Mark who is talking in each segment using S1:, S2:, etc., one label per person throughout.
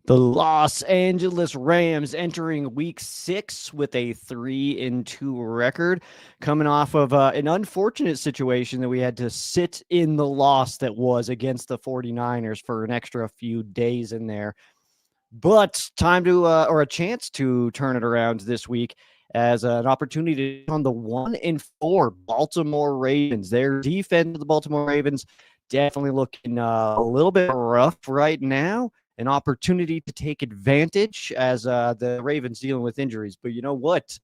S1: The Los Angeles Rams entering week 6 with a 3-2 record, coming off of an unfortunate situation that we had to sit in the loss that was against the 49ers for an extra few days in there. But time to, or a chance to turn it around this week as an opportunity on the 1-4 Baltimore Ravens. Their defense of the Baltimore Ravens definitely looking a little bit rough right now. An opportunity to take advantage as the Ravens dealing with injuries. But you know what?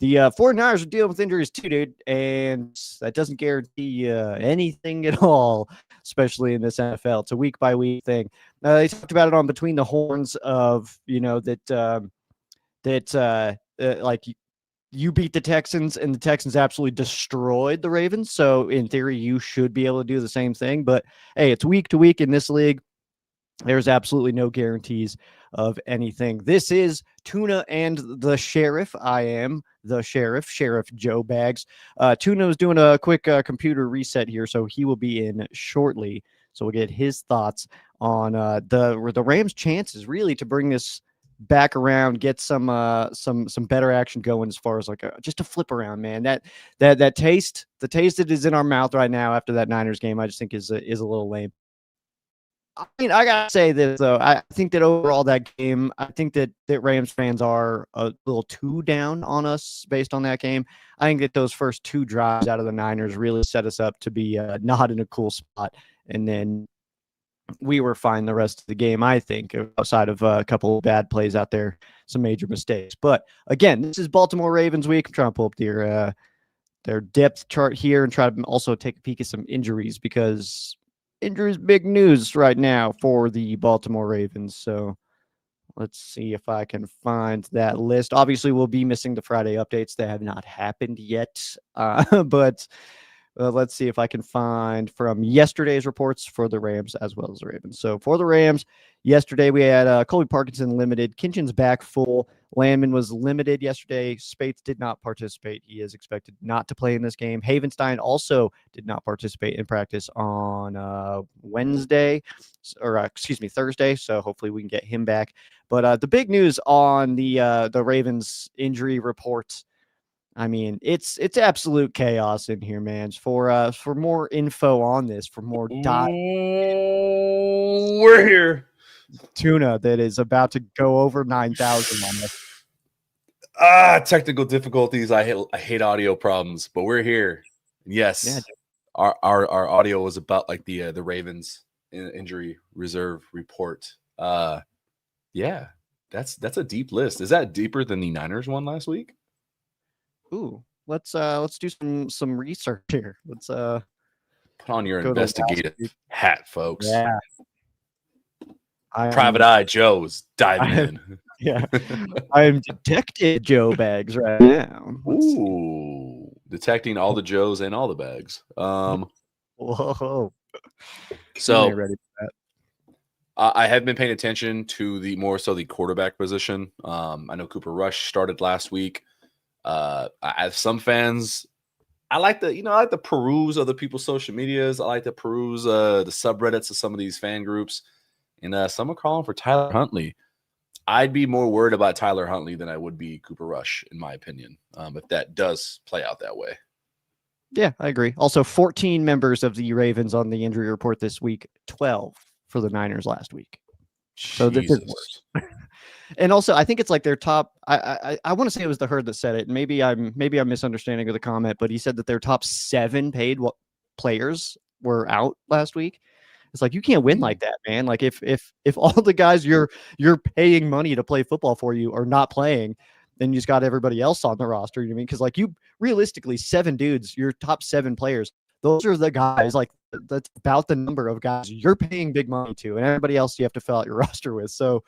S1: The 49ers are dealing with injuries too, dude, and that doesn't guarantee anything at all, especially in this NFL. It's a week-by-week thing. They talked about it on Between the Horns of, like you beat the Texans and the Texans absolutely destroyed the Ravens. So in theory, you should be able to do the same thing. But hey, it's week to week in this league. There's absolutely no guarantees of anything. This is Tuna and the Sheriff. I am the Sheriff, Sheriff Joe Bags. Tuna is doing a quick computer reset here, so he will be in shortly. So we'll get his thoughts on the Rams' chances really to bring this back around, get some better action going as far as like just a flip around, man. That taste, the taste that is in our mouth right now after that Niners game, I just think is a little lame. I mean, I gotta say this though. I think that overall that game, I think that Rams fans are a little too down on us based on that game. I think that those first 2 drives out of the Niners really set us up to be not in a cool spot, and then we were fine the rest of the game. I think outside of a couple of bad plays out there, some major mistakes. But again, this is Baltimore Ravens week. I'm trying to pull up their depth chart here and try to also take a peek at some injuries because injuries big news right now for the Baltimore Ravens. So let's see if I can find that list. Obviously, we'll be missing the Friday updates that have not happened yet, but let's see if I can find from yesterday's reports for the Rams as well as the Ravens. So for the Rams, yesterday we had Colby Parkinson limited, Kinchin's back full, Landman was limited yesterday. Spates did not participate. He is expected not to play in this game. Havenstein also did not participate in practice on Thursday. So hopefully we can get him back. But the big news on the Ravens injury reports, I mean, it's absolute chaos in here, man. For more info on this, for more
S2: we're here.
S1: Tuna that is about to go over 9,000 on this.
S2: Technical difficulties. I hate audio problems, but we're here. Yes, yeah. Our audio was about like the Ravens injury reserve report. Yeah, that's a deep list. Is that deeper than the Niners one last week?
S1: Ooh, let's do some research here. Let's
S2: put on your investigative hat, folks.
S1: Yeah.
S2: Private Eye Joe's diving in.
S1: Yeah. I am Detective Joe Bags right now.
S2: Ooh, detecting all the Joes and all the bags.
S1: Whoa.
S2: So ready for that. I have been paying attention to the quarterback position. I know Cooper Rush started last week. I have some fans. I like the peruse other people's social medias. I like to peruse the subreddits of some of these fan groups, and some are calling for Tyler Huntley. I'd be more worried about Tyler Huntley than I would be Cooper Rush, in my opinion, if that does play out that way.
S1: Yeah, I agree. Also, 14 members of the Ravens on the injury report this week, 12 for the Niners last week. So this is worse. And also, I think it's like their top. I want to say it was the Herd that said it. Maybe I'm misunderstanding the comment, but he said that their top 7 paid players were out last week. It's like you can't win like that, man. Like if all the guys you're paying money to play football for you are not playing, then you just got everybody else on the roster. You know what I mean? Because like you realistically 7 dudes, your top 7 players, those are the guys. Like that's about the number of guys you're paying big money to, and everybody else you have to fill out your roster with. So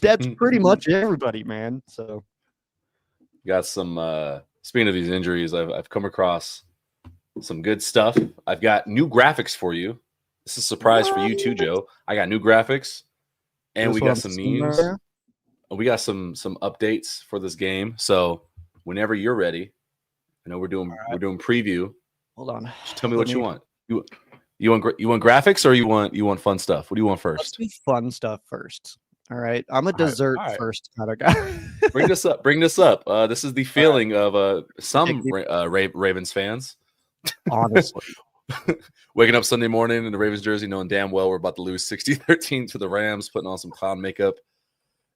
S1: that's pretty much everybody, man. So
S2: got some speaking of these injuries, I've come across some good stuff. I've got new graphics for you. This is a surprise for you too, Joe. I got new graphics, and we got some memes. We got some updates for this game. So whenever you're ready, I know we're doing preview.
S1: Hold on.
S2: Just tell me what you want. You want graphics or you want fun stuff? What do you want first?
S1: Let's do fun stuff first. All right. I'm a
S2: All right.
S1: dessert
S2: All right.
S1: first kind of guy.
S2: Bring this up. Bring this up. This is the feeling of some
S1: Pick me,
S2: Ravens fans
S1: honestly.
S2: waking up Sunday morning in the Ravens jersey, knowing damn well we're about to lose 60-13 to the Rams, putting on some clown makeup.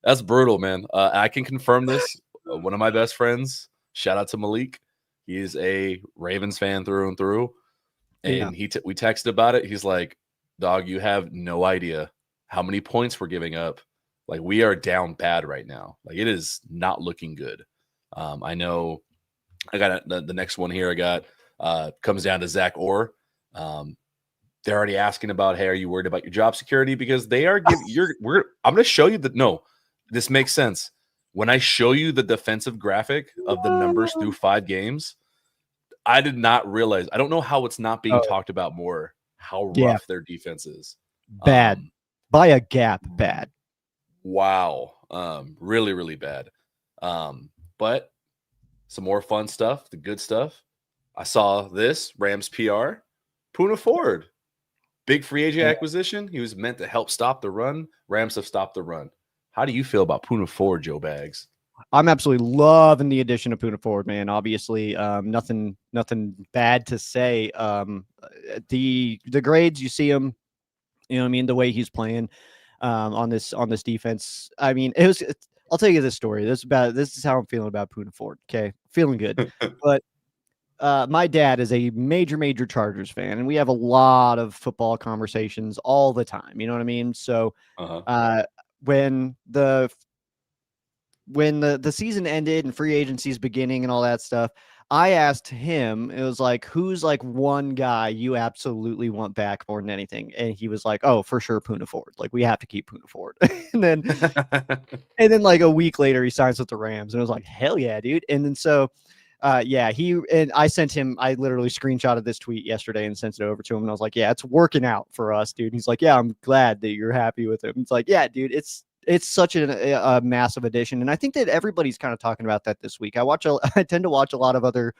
S2: That's brutal, man. I can confirm this. One of my best friends, shout out to Malik. He is a Ravens fan through and through. And
S1: Yeah.
S2: we texted about it. He's like, dog, you have no idea how many points we're giving up. Like, we are down bad right now. Like, it is not looking good. I know I got the next one here. I got comes down to Zach Orr. They're already asking about, hey, are you worried about your job security? Because they are giving I'm going to show you that. No, this makes sense. When I show you the defensive graphic of the numbers through 5 games, I did not realize. I don't know how it's not being talked about more, how
S1: Yeah.
S2: rough their defense is.
S1: Bad. By a gap, bad.
S2: Wow. Really, really bad. But some more fun stuff, the good stuff. I saw this Rams PR. Poona Ford, big free agent acquisition. He was meant to help stop the run. Rams have stopped the run. How do you feel about Poona Ford, Joe Bags?
S1: I'm absolutely loving the addition of Poona Ford, man. Obviously, nothing bad to say. The grades, you see him, you know what I mean, the way he's playing on this defense. I mean, I'll tell you this story. This is how I'm feeling about Poona Ford. Okay, feeling good. But my dad is a major Chargers fan, and we have a lot of football conversations all the time. You know what I mean? So when the season ended and free agency's beginning and all that stuff, I asked him, it was like, who's like one guy you absolutely want back more than anything? And he was like, oh, for sure, Poona Ford. Like, we have to keep Poona Ford. and then like a week later, he signs with the Rams, and it was like, hell yeah, dude. And then so I sent him, I literally screenshotted this tweet yesterday and sent it over to him. And I was like, yeah, it's working out for us, dude. And he's like, yeah, I'm glad that you're happy with him. It's like, yeah, dude, it's such a massive addition. And I think that everybody's kind of talking about that this week. I tend to watch a lot of other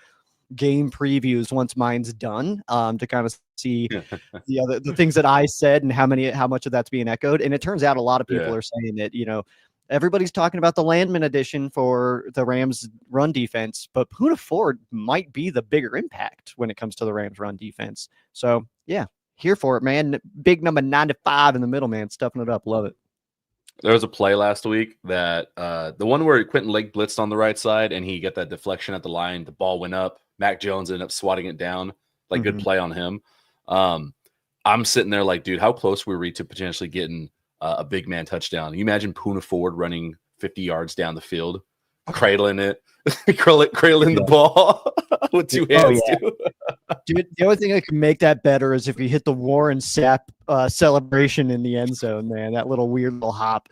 S1: game previews once mine's done, to kind of see the things that I said and how much of that's being echoed. And it turns out a lot of people are saying that, everybody's talking about the Landman addition for the Rams run defense, but Poona Ford might be the bigger impact when it comes to the Rams run defense. So yeah, here for it, man. Big number 95 in the middle, man. Stuffing it up. Love it.
S2: There was a play last week that the one where Quentin Lake blitzed on the right side and he got that deflection at the line. The ball went up. Mac Jones ended up swatting it down. Like, good play on him. I'm sitting there like, dude, how close were we to potentially getting a big man touchdown? You imagine Poona Ford running 50 yards down the field, cradling it, cradling the ball with 2 hands.
S1: Dude, the only thing that can make that better is if you hit the Warren Sapp celebration in the end zone, man. That little weird little hop.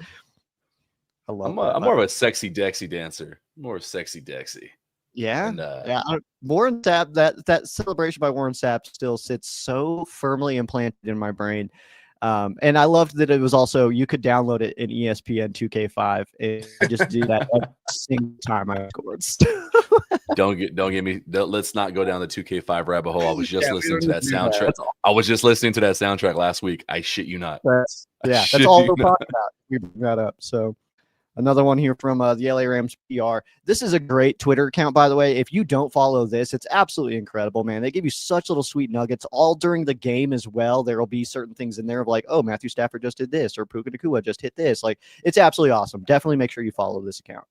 S1: I love that.
S2: I'm more of a sexy Dexy dancer. More sexy Dexy.
S1: Yeah. And, Warren Sapp, that celebration by Warren Sapp still sits so firmly implanted in my brain. And I loved that it was also, you could download it in ESPN 2K5 and I just do that every single time I scored.
S2: Don't get me. Let's not go down the 2K5 rabbit hole. I was just listening to that soundtrack. I was just listening to that soundtrack last week. I shit you not.
S1: That's all we're talking about. We bring that up. So another one here from the LA Rams PR. This is a great Twitter account, by the way. If you don't follow this, it's absolutely incredible, man. They give you such little sweet nuggets all during the game as well. There will be certain things in there of like, oh, Matthew Stafford just did this, or Puka Nacua just hit this. Like, it's absolutely awesome. Definitely make sure you follow this account.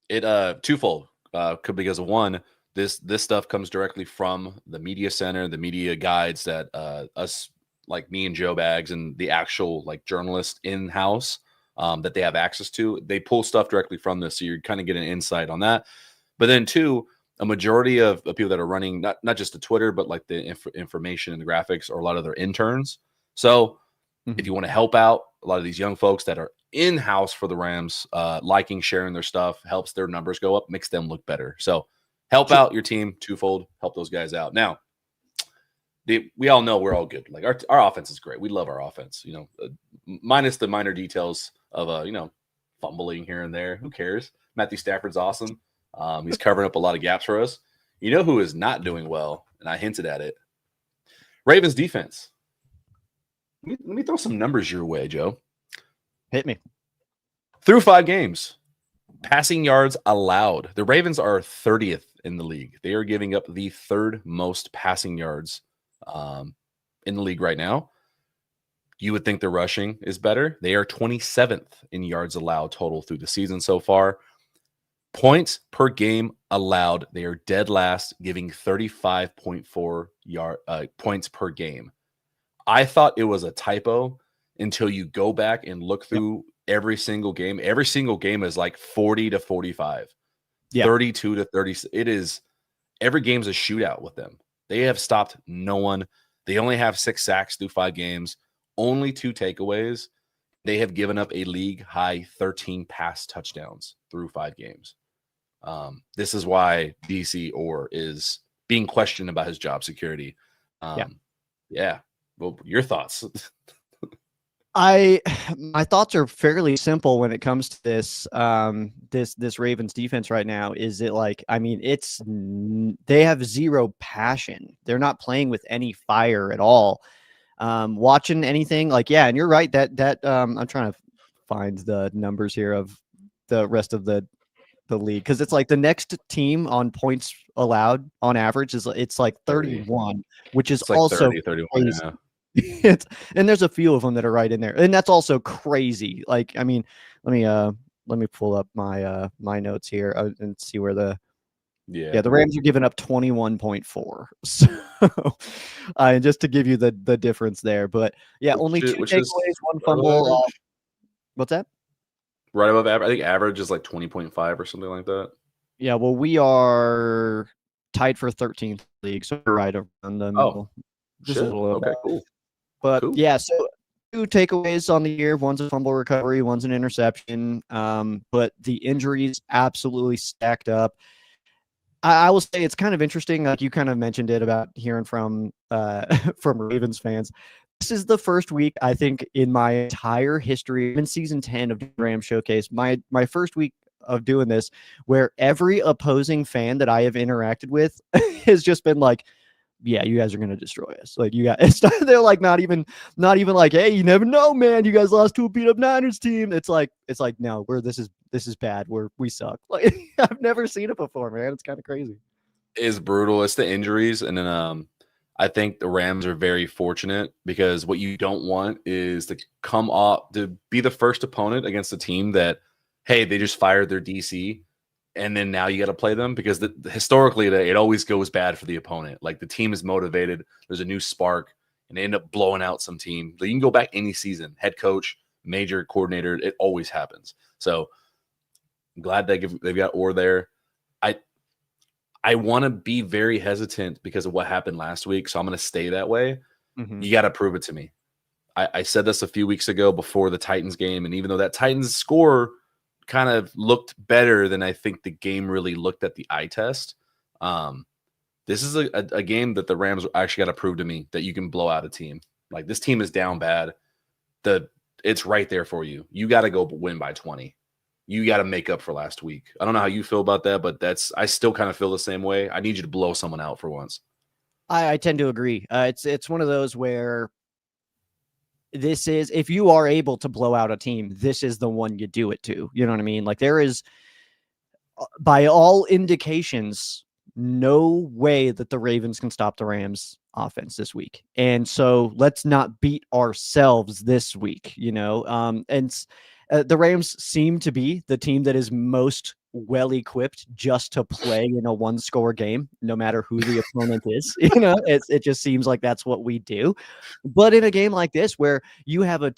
S2: It twofold. Because of one, this stuff comes directly from the media center, the media guides that us, like me and Joe Bags and the actual like journalists in house, that they have access to. They pull stuff directly from this, so you kind of get an insight on that. But then two, a majority of people that are running not just the Twitter, but like the information and the graphics, are a lot of their interns. So if you want to help out a lot of these young folks that are in-house for the Rams, liking, sharing their stuff helps their numbers go up, makes them look better. So help out your team twofold, help those guys out. Now, we all know we're all good. Like, our offense is great. We love our offense, minus the minor details of, fumbling here and there. Who cares? Matthew Stafford's awesome. He's covering up a lot of gaps for us. You know who is not doing well, and I hinted at it? Ravens defense. Let me throw some numbers your way, Joe.
S1: Hit me.
S2: through 5 games. Passing yards allowed. The Ravens are 30th in the league. They are giving up the 3rd most passing yards in the league right now. You would think the rushing is better. They are 27th in yards allowed total through the season so far. Points per game allowed. They are dead last, giving 35.4 points per game. I thought it was a typo until you go back and look through every single game. Every single game is like 40 to 45, 32 to 30. It is, every game's a shootout with them. They have stopped no one. They only have 6 sacks through 5 games, only 2 takeaways. They have given up a league high 13 pass touchdowns through 5 games. This is why DC Orr is being questioned about his job security. Yeah. Well, your thoughts?
S1: My thoughts are fairly simple when it comes to this this Ravens defense right now. Is it like, I mean, they have zero passion. They're not playing with any fire at all. Watching anything like, and you're right that I'm trying to find the numbers here of the rest of the league, because it's like the next team on points allowed on average it's like 31, which is like also 30, 31. Yeah. And there's a few of them that are right in there, and that's also crazy. Like, I mean, let me pull up my my notes here and see where the Rams are giving up 21.4. So just to give you the difference there, but only 2 takeaways, 1 fumble. What's that?
S2: Right above average. I think average is like 20.5 or something like that.
S1: Yeah, well, we are tied for 13th league, so we're right around the middle.
S2: Just a little bit. Okay, cool.
S1: But cool. So 2 takeaways on the year. One's a fumble recovery, one's an interception. But the injuries absolutely stacked up. I will say it's kind of interesting. Like you kind of mentioned it about hearing from from Ravens fans. This is the first week, I think, in my entire history, in season 10 of Ram Showcase, my first week of doing this, where every opposing fan that I have interacted with has just been like, yeah, you guys are going to destroy us. Like, you guys, they're like, not even like, hey, you never know, man. You guys lost to a beat up Niners team. It's like, no, this is bad. We suck. Like, I've never seen it before, man. It's kind of crazy.
S2: It's brutal. It's the injuries. And then, I think the Rams are very fortunate, because what you don't want is to come off to be the first opponent against a team that, hey, they just fired their DC, and then now you got to play them, because historically it always goes bad for the opponent. Like, the team is motivated, there's a new spark, and they end up blowing out some team. You can go back any season, head coach, major coordinator, it always happens. So I'm glad they've got Orr there. I want to be very hesitant because of what happened last week, so I'm going to stay that way. Mm-hmm. You got to prove it to me. I said this a few weeks ago before the Titans game, and even though that Titans score kind of looked better than I think the game really looked at the eye test, this is a game that the Rams actually got to prove to me that you can blow out a team. Like, this team is down bad. It's right there for you. You got to go win by 20. You got to make up for last week. I don't know how you feel about that, but I still kind of feel the same way. I need you to blow someone out for once.
S1: I tend to agree. It's one of those where this is, if you are able to blow out a team, this is the one you do it to. You know what I mean? Like, there is, by all indications, no way that the Ravens can stop the Rams offense this week. And so let's not beat ourselves this week, and the Rams seem to be the team that is most well equipped just to play in a 1-score game, no matter who the opponent is. It just seems like that's what we do. But in a game like this, where you have a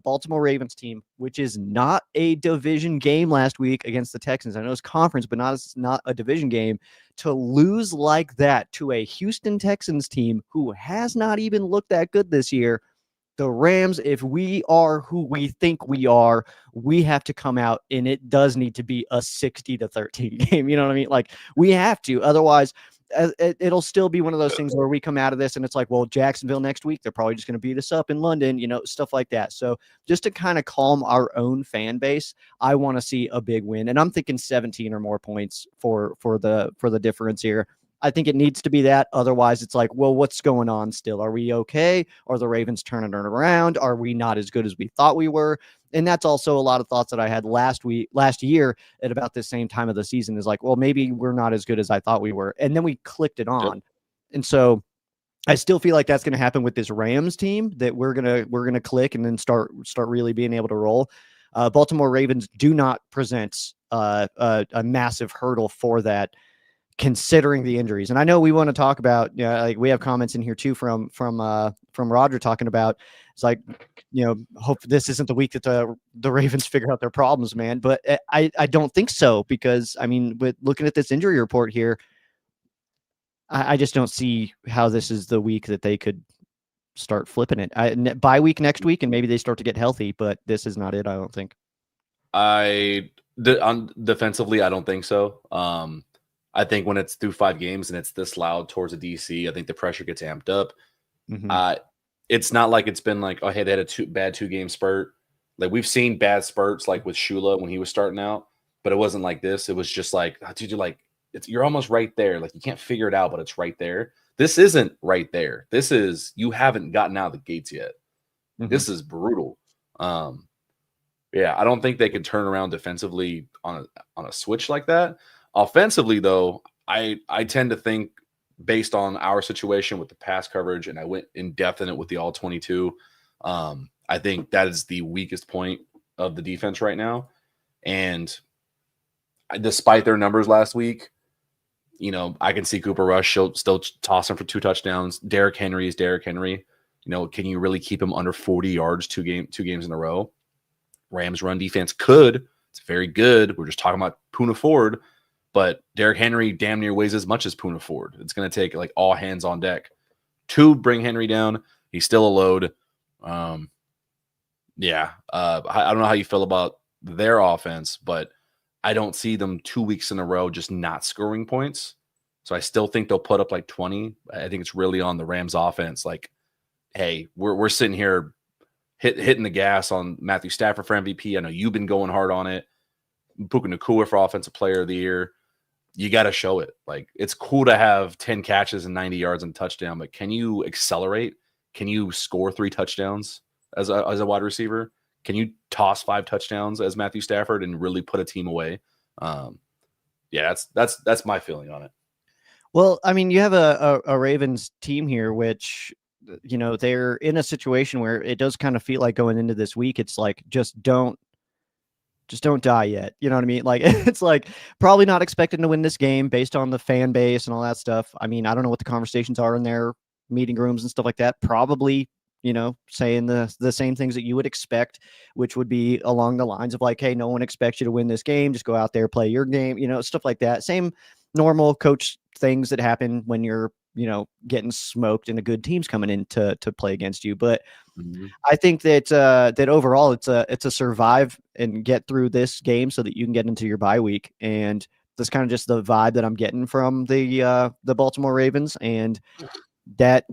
S1: Baltimore Ravens team, which is not a division game last week against the Texans. I know it's conference, but not a division game. To lose like that to a Houston Texans team who has not even looked that good this year, the Rams, if we are who we think we are, we have to come out, and it does need to be a 60-13 game. You know what I mean? Like, we have to. Otherwise, it'll still be one of those things where we come out of this and it's like, well, Jacksonville next week, they're probably just going to beat us up in London, stuff like that. So just to kind of calm our own fan base, I want to see a big win. And I'm thinking 17 or more points for the difference here. I think it needs to be that. Otherwise, it's like, well, what's going on still? Are we okay? Are the Ravens turning it around? Are we not as good as we thought we were? And that's also a lot of thoughts that I had last year at about this same time of the season is like, well, maybe we're not as good as I thought we were. And then we clicked it on.
S2: Yep.
S1: And so I still feel like that's going to happen with this Rams team, that we're going to click and then start really being able to roll. Baltimore Ravens do not present a massive hurdle for that, considering the injuries. And I know we want to talk about, like we have comments in here too from Roger talking about, it's like, hope this isn't the week that the Ravens figure out their problems, man. But I don't think so, because I mean, with looking at this injury report here, I just don't see how this is the week that they could start flipping it. Bye week next week, and maybe they start to get healthy, but this is not it, I don't think.
S2: Defensively, I don't think so. I think when it's through 5 games and it's this loud towards the DC, I think the pressure gets amped up.
S1: Mm-hmm.
S2: It's not like it's been like, oh, hey, they had a bad 2-game spurt. Like we've seen bad spurts like with Shula when he was starting out, but it wasn't like this. It was just like, oh, dude, you're almost right there. Like you can't figure it out, but it's right there. This isn't right there. This is, you haven't gotten out of the gates yet. Mm-hmm. This is brutal. Yeah, I don't think they can turn around defensively on a switch like that. Offensively, though, I tend to think, based on our situation with the pass coverage, and I went indefinite with the all 22, I think that is the weakest point of the defense right now. And despite their numbers last week, I can see Cooper Rush still toss him for 2 touchdowns. Derrick Henry is Derrick Henry. Can you really keep him under 40 yards 2 games in a row? Rams run defense could. It's very good. We're just talking about Poona Ford. But Derrick Henry damn near weighs as much as Poona Ford. It's going to take like all hands on deck to bring Henry down. He's still a load. I don't know how you feel about their offense, but I don't see them 2 weeks in a row just not scoring points. So I still think they'll put up like 20. I think it's really on the Rams offense. Like, hey, we're sitting here hitting the gas on Matthew Stafford for MVP. I know you've been going hard on it. Puka Nacua for Offensive Player of the Year. You got to show it. Like, it's cool to have 10 catches and 90 yards and a touchdown, but can you accelerate? Can you score 3 touchdowns as a wide receiver? Can you toss 5 touchdowns as Matthew Stafford and really put a team away? That's my feeling on it.
S1: Well, I mean, you have a Ravens team here, which, they're in a situation where it does kind of feel like going into this week, it's like, just don't die yet. You know what I mean? Like, it's like probably not expecting to win this game based on the fan base and all that stuff. I mean, I don't know what the conversations are in their meeting rooms and stuff like that. Probably, saying the same things that you would expect, which would be along the lines of like, hey, no one expects you to win this game. Just go out there, play your game, stuff like that. Same normal coach things that happen when you're, getting smoked and a good team's coming in to play against you. But mm-hmm. I think that that overall it's a survive and get through this game so that you can get into your bye week. And that's kind of just the vibe that I'm getting from the Baltimore Ravens, and that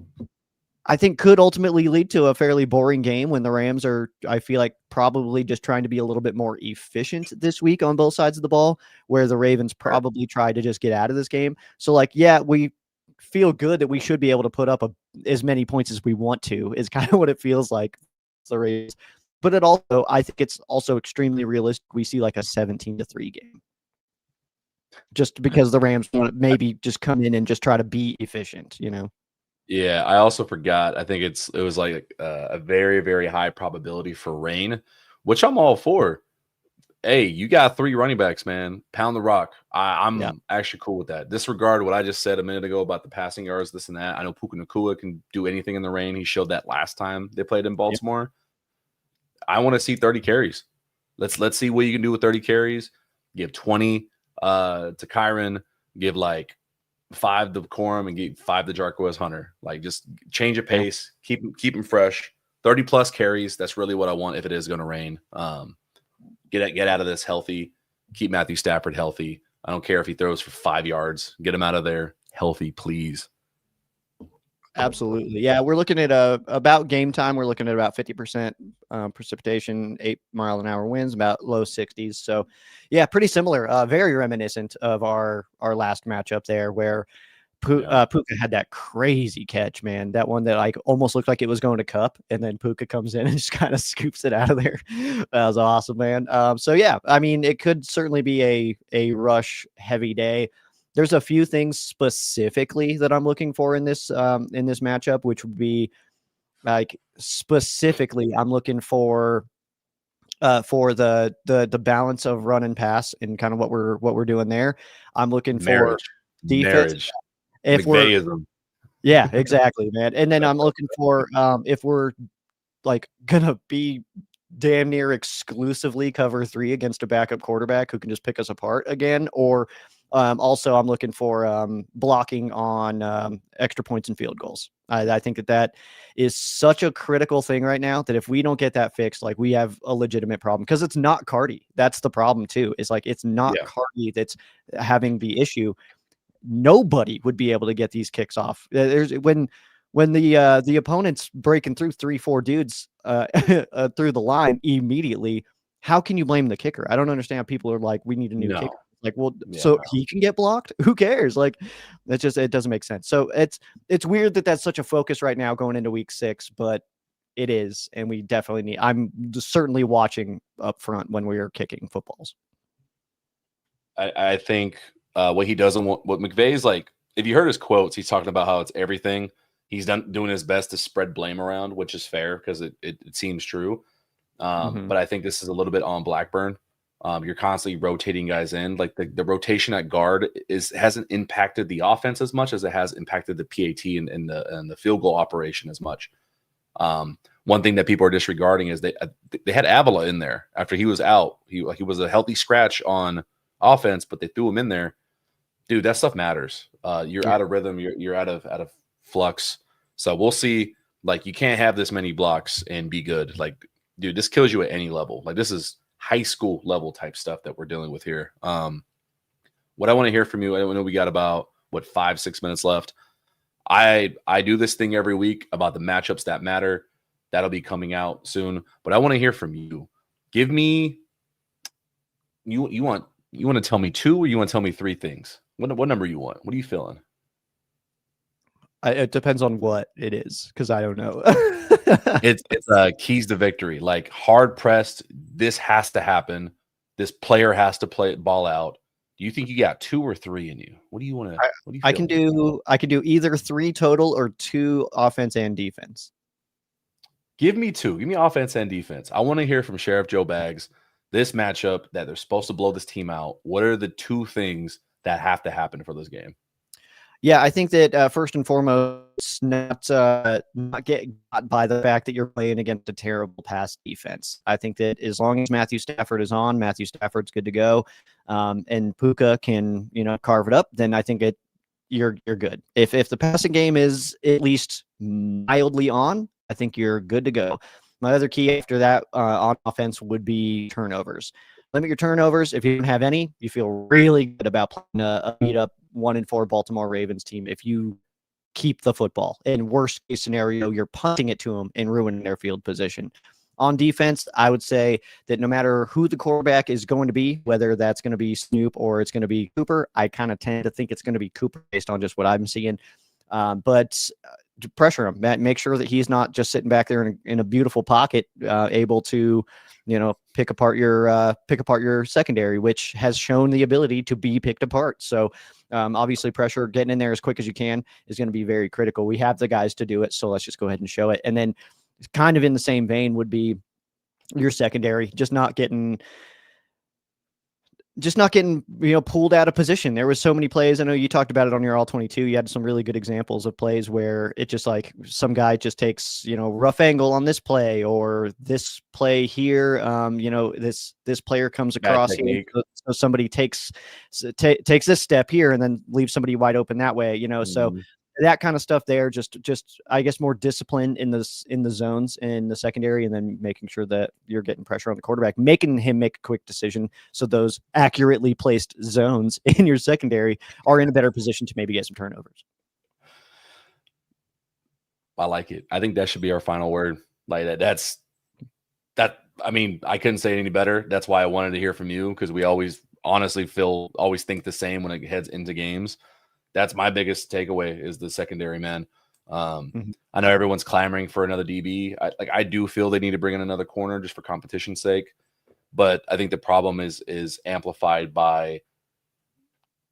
S1: I think could ultimately lead to a fairly boring game when the Rams are, I feel like, probably just trying to be a little bit more efficient this week on both sides of the ball, where the Ravens probably try to just get out of this game. So like, yeah, we feel good that we should be able to put up as many points as we want to, is kind of what it feels like, the Ravens. But I think it's also extremely realistic. We see like a 17-3 game, just because the Rams want to maybe just come in and just try to be efficient,
S2: Yeah, I also forgot. I think it was like a very, very high probability for rain, which I'm all for. Hey, you got 3 running backs, man. Pound the rock. I'm actually cool with that. Disregard what I just said a minute ago about the passing yards, this and that. I know Puka Nacua can do anything in the rain. He showed that last time they played in Baltimore. Yep. I want to see 30 carries. Let's see what you can do with 30 carries. Give 20 to Kyron. Give like 5 to Corum and give 5 to Jarquez Hunter. Like, just change of pace. Keep him fresh. 30 plus carries. That's really what I want if it is going to rain. Get out of this healthy. Keep Matthew Stafford healthy. I don't care if he throws for 5 yards. Get him out of there healthy, please.
S1: Absolutely. Yeah, we're looking at about game time. We're looking at about 50% precipitation, 8-mile-an-hour winds, about low 60s. So, yeah, pretty similar. Very reminiscent of our last matchup there, where Puka had that crazy catch, man. That one that like almost looked like it was going to cup, and then Puka comes in and just kind of scoops it out of there. That was awesome, man. So yeah, I mean, it could certainly be a rush heavy day. There's a few things specifically that I'm looking for in this matchup, which would be like specifically, I'm looking for the balance of run and pass and kind of what we're doing there. I'm looking for defense. If
S2: McVayism.
S1: Yeah, exactly, man. And then I'm looking for if we're like gonna be damn near exclusively cover 3 against a backup quarterback who can just pick us apart again, or also I'm looking for blocking on extra points and field goals. I think that is such a critical thing right now that if we don't get that fixed, like we have a legitimate problem, because it's not Cardi. That's the problem too. It's like it's not Cardi that's having the issue. Nobody would be able to get these kicks off. There's when the opponent's breaking through 3-4 dudes through the line immediately. How can you blame the kicker? I don't understand. People are like, we need a new kicker. Like, well, he can get blocked. Who cares? Like, it doesn't make sense. So it's weird that that's such a focus right now going into week 6, but it is, and we definitely need. I'm certainly watching up front when we are kicking footballs.
S2: I think what he doesn't want, what McVay's like, if you heard his quotes, he's talking about how it's everything. He's doing his best to spread blame around, which is fair because it seems true. But I think this is a little bit on Blackburn. You're constantly rotating guys in. Like the rotation at guard hasn't impacted the offense as much as it has impacted the PAT and the field goal operation as much. One thing that people are disregarding is they had Avila in there after he was out. He was a healthy scratch on offense, but they threw him in there. Dude, that stuff matters. You're out of rhythm. You're out of flux. So we'll see. Like, you can't have this many blocks and be good. Like, dude, this kills you at any level. Like, this is high school level type stuff that we're dealing with here. What I want to hear from you, I know we got about 5-6 minutes left. I do this thing every week about the matchups that matter. That'll be coming out soon. But I want to hear from you. Give me you want to tell me 2 or you want to tell me 3 things? What number you want? What are you feeling?
S1: It depends on what it is, because I don't know.
S2: It's keys to victory. Like, hard pressed, this has to happen. This player has to play ball out. Do you think you got 2 or 3 in you? What do you want to?
S1: I can do either 3 total or 2 offense and defense.
S2: Give me 2. Give me offense and defense. I want to hear from Sheriff Joe Bags. This matchup that they're supposed to blow this team out. What are the 2 things that have to happen for this game?
S1: Yeah, I think that first and foremost, not get got by the fact that you're playing against a terrible pass defense. I think that as long as Matthew Stafford is on, Matthew Stafford's good to go, and Puka can carve it up. Then I think you're good. If the passing game is at least mildly on, I think you're good to go. My other key after that on offense would be turnovers. Limit your turnovers. If you don't have any, you feel really good about playing a beat-up 1-4 Baltimore Ravens team if you keep the football. In worst case scenario, you're punting it to them and ruining their field position. On defense, I would say that no matter who the quarterback is going to be, whether that's going to be Snoop or it's going to be Cooper, I kind of tend to think it's going to be Cooper based on just what I'm seeing. But pressure him, make sure that he's not just sitting back there in a beautiful pocket, able to pick apart your secondary, which has shown the ability to be picked apart. So obviously pressure, getting in there as quick as you can is going to be very critical. We have the guys to do it, so let's just go ahead and show it. And then kind of in the same vein would be your secondary, just not getting pulled out of position. There was so many plays. I know you talked about it on your all 22. You had some really good examples of plays where it just like some guy just takes, rough angle on this play, or this play here. This player comes across here, so somebody takes this step here and then leaves somebody wide open that way, so that kind of stuff there, just I guess more discipline in the zones in the secondary, and then making sure that you're getting pressure on the quarterback, making him make a quick decision, so those accurately placed zones in your secondary are in a better position to maybe get some turnovers.
S2: I like it. I think that should be our final word. Like that. I mean, I couldn't say it any better. That's why I wanted to hear from you, because we always think the same when it heads into games. That's my biggest takeaway is the secondary, man.
S1: Mhm.
S2: I know everyone's clamoring for another DB. I do feel they need to bring in another corner just for competition's sake. But I think the problem is amplified by,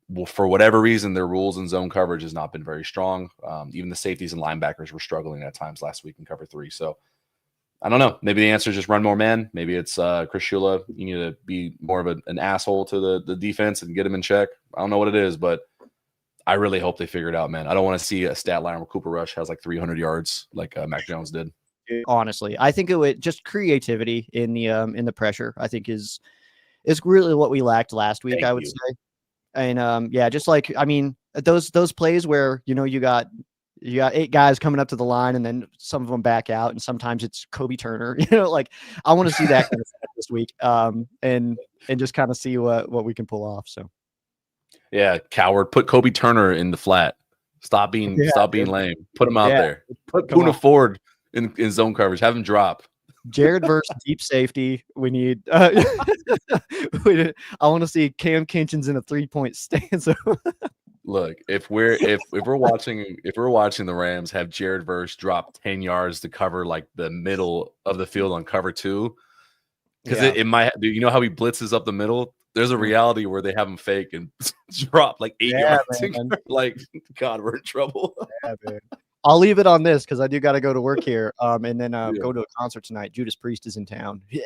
S2: well, for whatever reason, their rules and zone coverage has not been very strong. Even the safeties and linebackers were struggling at times last week in cover 3. So I don't know. Maybe the answer is just run more man. Maybe it's Chris Shula. You need to be more of an asshole to the defense and get him in check. I don't know what it is, but I really hope they figure it out, man. I don't want to see a stat line where Cooper Rush has like 300 yards like Mac Jones did.
S1: Honestly, I think it would just creativity in the pressure. I think is really what we lacked last week. I would say. And yeah, just like, I mean, those plays where, you got 8 guys coming up to the line and then some of them back out, and sometimes it's Kobe Turner, like I want to see that kind of stuff this week. And just kind of see what we can pull off. So
S2: yeah, coward, put Kobe Turner in the flat. Stop being lame. Put him out there. Put Poona Ford in zone coverage. Have him drop.
S1: Jared versus deep safety. We need. I want to see Cam Kinchins in a 3-point stance.
S2: Look, if we're watching the Rams have Jared Verse drop 10 yards to cover like the middle of the field on cover 2, because it might. You know how he blitzes up the middle? There's a reality where they have him fake and drop like 8 yards. Like, God, we're in trouble.
S1: Yeah, man. I'll leave it on this because I do got to go to work here, and then go to a concert tonight. Judas Priest is in town. Yeah.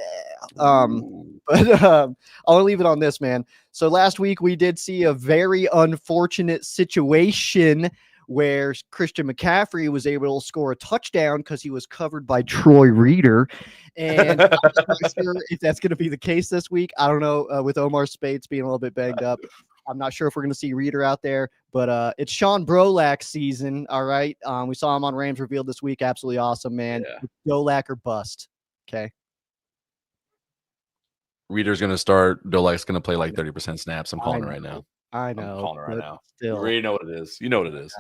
S1: But I'll leave it on this, man. So last week we did see a very unfortunate situation where Christian McCaffrey was able to score a touchdown because he was covered by Troy Reeder. And I'm not sure if that's going to be the case this week. I don't know, with Omar Speights being a little bit banged up. I'm not sure if we're going to see Reeder out there, but it's Sean Brolak season. All right. We saw him on Rams Revealed this week. Absolutely awesome, man.
S2: Yeah.
S1: Brolak or bust. Okay.
S2: Reeder's going to start. Dolak's going to play like 30% snaps. I'm calling it right now.
S1: I know.
S2: I'm calling it right now.
S1: Still,
S2: you already know what it is. You know what it is.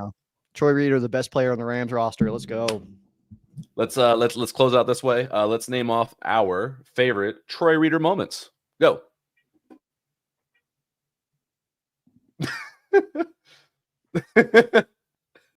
S1: Troy Reeder, the best player on the Rams roster. Let's go.
S2: Let's close out this way. Let's name off our favorite Troy Reeder moments. Go.